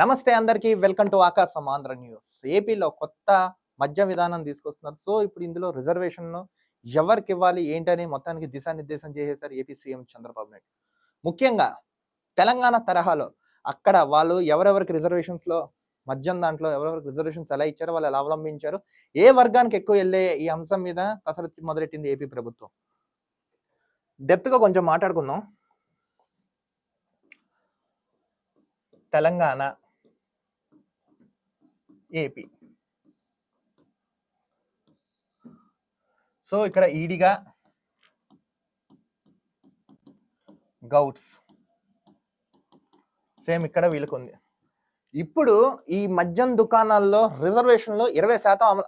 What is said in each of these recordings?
నమస్తే అందరికీ welcome to ఆకాశం ఆంధ్ర న్యూస్. ఏపీలో కొత్త మద్య విధానం తీసుకొస్తున్నారు. సో ఇప్పుడు ఇందులో రిజర్వేషన్ ఎవరికి ఇవ్వాలి ఏంటని మొత్తానికి దిశానిర్దేశం చేసేశారు ఏపీ సీఎం చంద్రబాబు నాయుడు. ముఖ్యంగా తెలంగాణ తరహాలో అక్కడ వాళ్ళు ఎవరెవరికి రిజర్వేషన్స్ లో మద్యం దాంట్లో ఎవరెవరికి రిజర్వేషన్స్ ఎలా ఇచ్చారో వాళ్ళు ఎలా అవలంబించారు, ఏ వర్గానికి ఎక్కువ వెళ్ళే ఈ అంశం మీద కసరత్తు మొదలెట్టింది ఏపీ ప్రభుత్వం. డెప్త్ గా కొంచెం మాట్లాడుకుందాం. తెలంగాణ, ఏపీ. సో ఇక్కడ ఈడిగా గౌట్స్ సేమ్ ఇక్కడ వీళ్ళకు ఉంది. ఇప్పుడు ఈ మద్యం దుకాణాల్లో రిజర్వేషన్లో 20%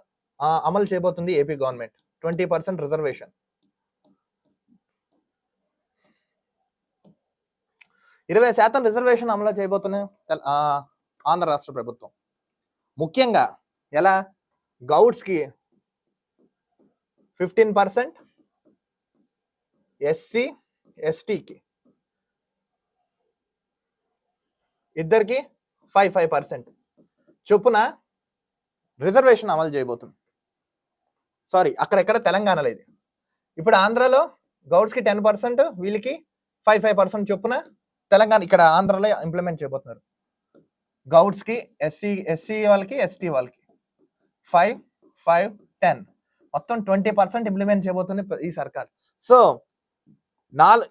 అమలు చేయబోతుంది ఏపీ గవర్నమెంట్. 20% రిజర్వేషన్. 20% రిజర్వేషన్ అమలు చేయబోతున్న ఆంధ్ర రాష్ట్ర ప్రభుత్వం. ముఖ్యంగా ఎలా గౌడ్స్కి 15%, ఎస్సీ ఎస్టీకి ఇద్దరికి 5% చొప్పున రిజర్వేషన్ అమలు చేయబోతుంది. సారీ, అక్కడెక్కడ తెలంగాణలో ఇది. ఇప్పుడు ఆంధ్రాలో గౌడ్స్కి 10%, వీళ్ళకి 5% చొప్పున తెలంగాణ ఇక్కడ ఆంధ్రాలో ఇంప్లిమెంట్ చేయబోతున్నారు. గౌడ్స్కి ఎస్సీ వాళ్ళకి ఎస్టీ వాళ్ళకి 5, 5, 10 మొత్తం 20% ఇంప్లిమెంట్ చేయబోతుంది ఈ సర్కార్. సో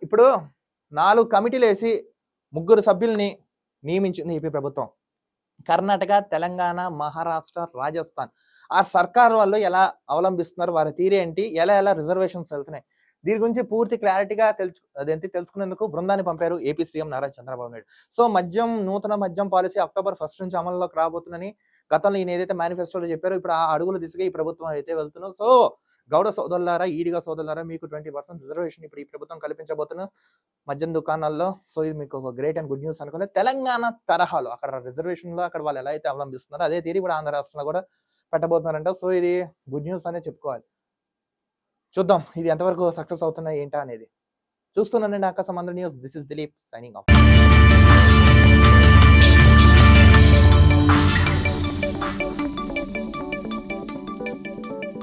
ఇప్పుడు 4 కమిటీలు వేసి 3 సభ్యుల్ని నియమించింది ఏపీ ప్రభుత్వం. కర్ణాటక, తెలంగాణ, మహారాష్ట్ర, రాజస్థాన్ ఆ సర్కార్ వాళ్ళు ఎలా అవలంబిస్తున్నారు, వారి తీరు ఏంటి, ఎలా రిజర్వేషన్స్ వెళ్తున్నాయి, దీని గురించి పూర్తి క్లారిటీగా తెలుసుకునేందుకు బృందాన్ని పంపారు AP CM Nara Chandrababu Naidu. So నూతన మద్యం పాలసీ అక్టోబర్ 1 నుంచి అమల్లోకి రాబోతుందని గతంలో ఈయన ఏదైతే మేనిఫెస్టోలో చెప్పారో ఇప్పుడు ఆ అడుగులు దిశగా ఈ ప్రభుత్వం అయితే వెళ్తున్నాం. సో గౌడ సోదరులారా, ఈడిగా సోదరులారా, మీకు 20% రిజర్వేషన్ ఇప్పుడు ఈ ప్రభుత్వం కల్పించబోతున్న మద్యం దుకాణాల్లో. సో ఇది మీకు ఒక గ్రేట్ అండ్ గుడ్ న్యూస్ అనుకునే. తెలంగాణ తరహాలో అక్కడ రిజర్వేషన్ లో అక్కడ వాళ్ళు ఎలా అయితే అవలంబిస్తున్నారో అదే తీరు కూడా ఆంధ్ర రాష్ట్రంలో కూడా పెట్టబోతున్నారంట. సో ఇది గుడ్ న్యూస్ అనే చెప్పుకోవాలి. చూద్దాం ఇది ఎంతవరకు సక్సెస్ అవుతున్నాయి ఏంటా అనేది. చూస్తున్నానండి ఆకాశం Andhra news. This is Dilip signing off.